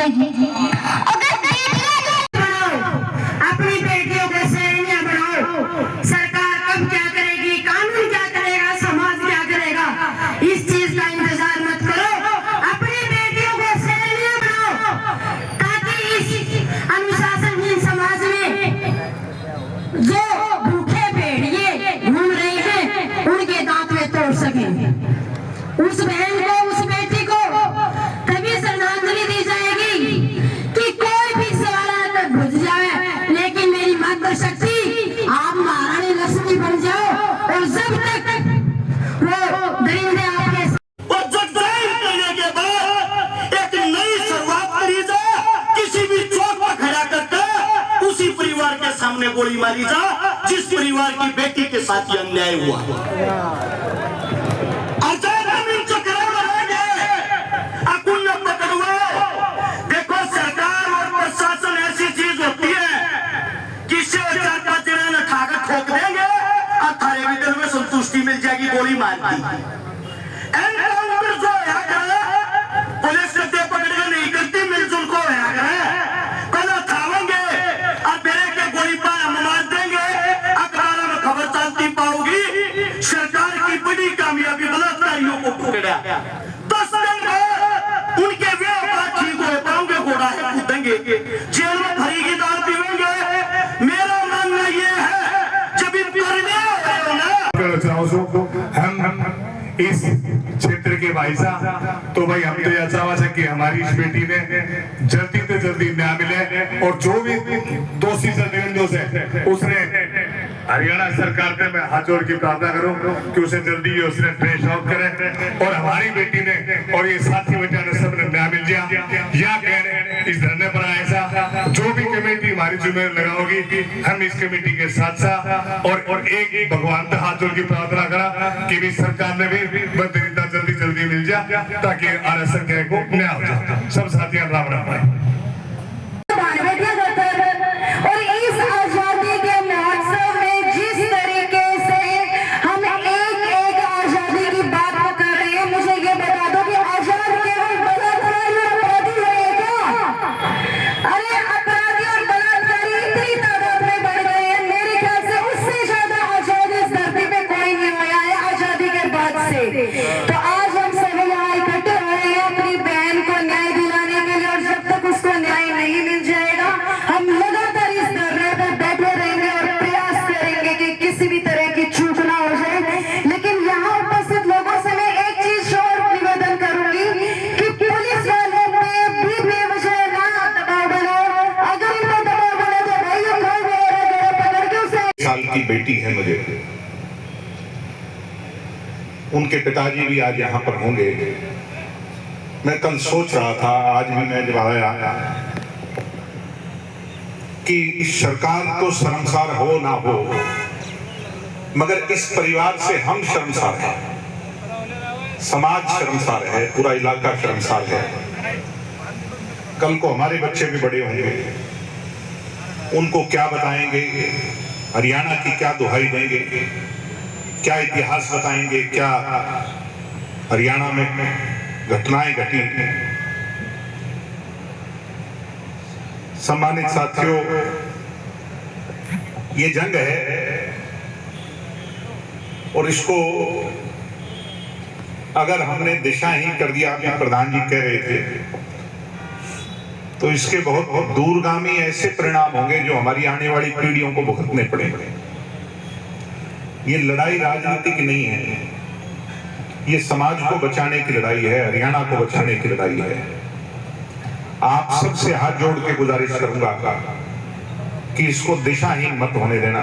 अगर अपनी बेटियों को सैनिया बनाओ, सरकार कब क्या करेगी, कानून क्या करेगा, समाज क्या करेगा, इस चीज का इंतजार मत करो। अपनी बेटियों को सैनिया बनाओ ताकि इस अनुशासनहीन समाज में जो भूखे भेड़िए घूम रहे हैं उनके दांत में तोड़ सकें। उस बहन को, उस बेटी को तभी श्रद्धांजलि दी जाएगी कि कोई भी सवाल तक बुझ जाए, लेकिन मेरी मातृशक्ति आप महारानी लक्ष्मी बन जाओ। और जब तक वो दरिंदे आपके और जब जाहिर करने के बाद एक नई शुरुआत करी जा, किसी भी चौक पर खड़ा करके उसी परिवार के सामने गोली मारी जा जिस परिवार की बेटी के साथ ये अन्याय हुआ। देखो सरकार और प्रशासन ऐसी चीज होती है कि इसे 4-5 जने न खाकर ठोक देंगे और थारे भी दिल में संतुष्टि मिल जाएगी गोली मार दी। एनकाउंटर जो है पुलिस करते पकड़ेगा नहीं करती, मिलजुल को कल उठावेंगे और बेरे के गोली पाए हम मार देंगे। अखबारों में खबर चलती पाओगी सरकार की बड़ी कामयाबी बलात्कारियों को पकड़ा। 10 दिन बाद उनके व्यवहार ठीक हो पाओगे, घोड़ा है कूदेंगे, जेल में भरी की दाल पीवेंगे। मेरा मानना ये है जब इन हम इस क्षेत्र के भाई साहब तो भाई हम तो यह चाहवा है कि हमारी इस बेटी ने जल्दी से जल्दी न्याय मिले और जो भी दोषी है उसने हरियाणा सरकार पे मैं हाथ जोड़ के प्रार्थना करूं कि उसे जल्दी उसने ट्रेस आउट करे और हमारी बेटी ने और ये साथी बेटा ने सबने न्याय मिल जाए। या कहने इस धरने पर आए सा जो भी कमेटी हमारी जिम्मेदारी लगाओगी हम इस कमेटी के साथ साथ और एक भगवान पे हाथ जोड़ के प्रार्थना करा कि भी सरकार ने भी बदरीता जल्दी जल्दी मिल जाए ताकि आरक्षण को न्याय हो जाए। सब साथियों राम राम भाई। और इस आजादी के महोत्सव में जिस तरीके से हम एक आजादी की बात कर रहे हैं, मुझे ये बता दो कि आजाद केवल बलात्कारी और अपराधी है क्या? अरे अपराधी और बलात्कारी इतनी तादाद में बढ़ गए हैं, मेरे ख्याल से उससे ज्यादा आजाद इस धरती पे कोई नहीं हुआ है आजादी के बाद से। तो आज हम सभी यहाँ इकट्ठे हो रहे हैं अपनी बहन को न्याय दिलाने के लिए, और जब तक उसको न्याय नहीं मिल जाएगा हम लगातार इस धरने पर बैठे रहेंगे और प्रयास करेंगे कि किसी भी तरह की चूक ना हो जाए। लेकिन यहाँ उपस्थित लोगों से मैं एक चीज और निवेदन करूंगी कि पुलिस वालों पे भी बेवजह ना दबाव बनाओ। अगर इन पर दबाव बना तो भाई पकड़ के उसे साल की बेटी है मुझे, उनके पिताजी भी आज यहाँ पर होंगे। मैं कल सोच रहा था, आज भी मैं जब आया कि इस सरकार को शर्मसार हो ना हो मगर इस परिवार से हम शर्मसार हैं, समाज शर्मसार है, पूरा इलाका शर्मसार है। कल को हमारे बच्चे भी बड़े होंगे, उनको क्या बताएंगे, हरियाणा की क्या दुहाई देंगे, क्या इतिहास बताएंगे, क्या हरियाणा में घटनाएं घटी। सम्मानित साथियों, ये जंग है और इसको अगर हमने दिशाहीन कर दिया, अभी प्रधान जी कह रहे थे, तो इसके बहुत दूरगामी ऐसे परिणाम होंगे जो हमारी आने वाली पीढ़ियों को भुगतने पड़ेंगे। ये लड़ाई राजनीतिक नहीं है, ये समाज को बचाने की लड़ाई है, हरियाणा को बचाने की लड़ाई है। आप सबसे हाथ जोड़ के गुजारिश करूंगा कि इसको दिशाहीन मत होने देना,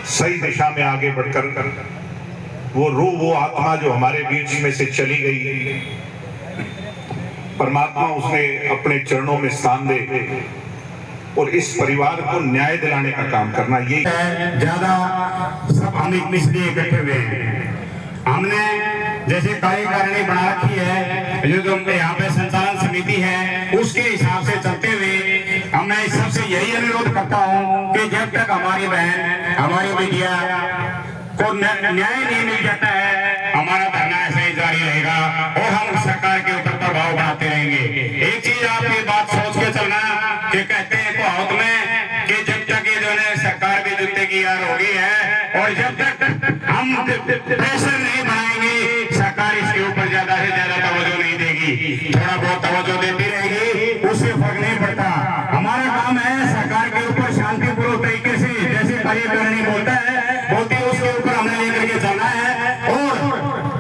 सही दिशा में आगे बढ़कर वो रूह, वो आत्मा जो हमारे बीच में से चली गई, परमात्मा उसने अपने चरणों में स्थान दे और इस परिवार को न्याय दिलाने का काम करना। ये ज्यादा सब हम इसलिए इकट्ठे हुए हैं। हमने जैसे कार्यकारिणी बना रखी है, जो यहाँ पे संचालन समिति है, उसके हिसाब से चलते हुए मैं सबसे यही अनुरोध करता हूँ कि जब तक हमारी बहन, हमारी बेटिया को न्याय नहीं मिल जाता है, हमारा धरना ऐसे ही जारी रहेगा और हम सरकार के ऊपर प्रभाव बनाते रहेंगे। एक चीज आप ये बात सोच के चलना कि कहते हैं कहावत में कि जब तक ये जो है सरकार भी जूते की यार होगी है, और जब तक हम प्रेशर नहीं बनाएंगे सरकार इसके ऊपर ज्यादा से ज्यादा तवज्जो नहीं देगी, थोड़ा बहुत तवज्जो देती रहेगी, उससे फर्क नहीं पड़ता। हमारा काम है सरकार के ऊपर शांतिपूर्वक तरीके से जैसे कार्यकारिणी बोलता है बोलती है उसके ऊपर हमने लेकर के चलना है। और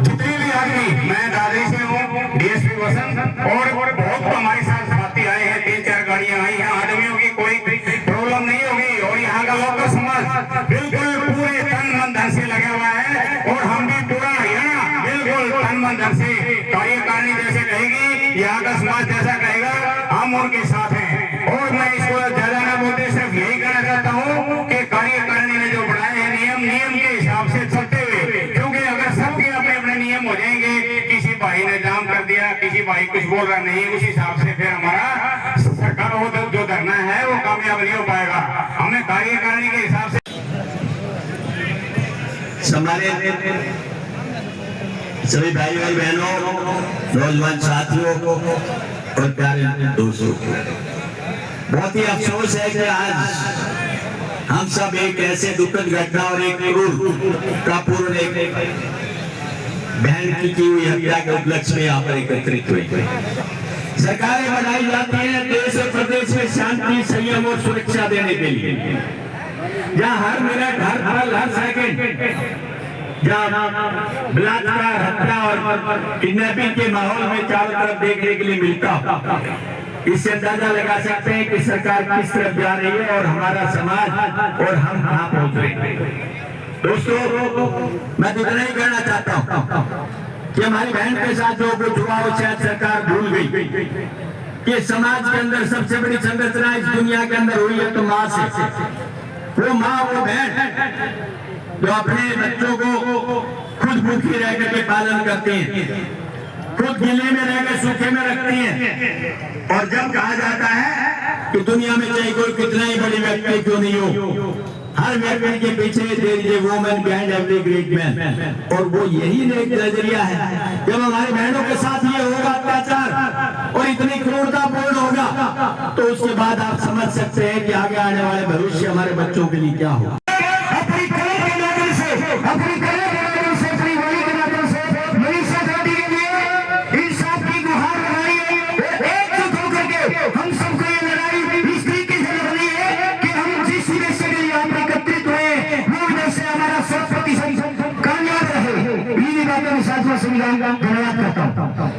जितने भी आदमी, मैं दादरी से हूँ, डीएसपी वसंत, और बहुत हमारे साथ साथी आए हैं, 3-4 गाड़ियां आई हैं, आदमियों की कोई प्रॉब्लम नहीं होगी। और यहाँ का लोकल समाज बिल्कुल पूरे तन मन धन से लगा हुआ है, और हम भी पूरा हरियाणा बिल्कुल तन मन धन से कार्यकारिणी जैसे कहेगी, यहाँ का समाज जैसा कहेगा, हम उनके साथ हैं। और मैं इसको ज्यादा ना बोलते सिर्फ यही कहना चाहता हूँ कि कार्यकारिणी ने जो बनाए हैं नियम के हिसाब से चलते हुए, क्योंकि अगर सबके अपने अपने नियम हो जाएंगे, किसी भाई ने जाम कर दिया, किसी भाई कुछ बोल रहा नहीं, उस हिसाब से फिर हमारा सरकार वो जो धरना है वो कामयाब नहीं हो पाएगा। हमें कार्यकारिणी के हिसाब से हमारे सभी भाई और बहनों, नौजवान साथियों और प्यारे दोस्तों, बहुत ही अफसोस है कि आज हम सब एक ऐसे दुखद घटना और एक क्रूर एक बहन की हुई हत्या के उपलक्ष्य में यहाँ पर एकत्रित हुए। सरकारें बनाई जाती हैं देश और प्रदेश में शांति, संयम और सुरक्षा देने के लिए, जहाँ हर मिनट, हर पल, हर सेकंड जहाँ बलात्कार, हत्या और किडनैपिंग के माहौल में चारों तरफ देखने के लिए मिलता, इससे अंदाजा लगा सकते हैं कि सरकार किस तरफ जा रही है और हमारा समाज और हम कहाँ पहुंच रहे हैं। दोस्तों, मैं तो इतना ही कहना चाहता हूँ कि हमारी बहन के साथ जो कुछ हुआ वो शायद सरकार भूल गई कि समाज के अंदर सबसे बड़ी संरचना इस दुनिया के अंदर हुई है तो माँ से। वो माँ, वो बहन जो अपने बच्चों को खुद भूखी रह करके पालन करती हैं, खुद गिले में रहकर सूखे में रखती हैं, और जब कहा जाता है कि दुनिया में चाहे कोई कितना ही बड़ी व्यक्ति क्यों नहीं हो, हर व्यक्ति के पीछे there is a woman behind every great man, और वो यही नजरिया है। जब हमारी बहनों के साथ ये होगा अत्याचार और इतनी क्रूरतापूर्ण होगा, तो उसके बाद आप समझ सकते हैं कि आगे आने वाले भविष्य हमारे बच्चों के लिए क्या होगा। अपनी कलम के माध्यम से, अपनी कलम के माध्यम से, अपनी वाणी के माध्यम से मनीषा गांधी के लिए इंसाफ की गुहार लगाई है। एकजुट होकर के हम सबको ये लड़ाई इस तरीके से लड़नी है कि हम जिस उद्देश्य के लिए यहाँ पर एकत्रित हुए वो उद्देश्य हमारा 100% कामयाब रहे। इन्हीं बातों के साथ मैं संविधान का धन्यवाद करता हूँ।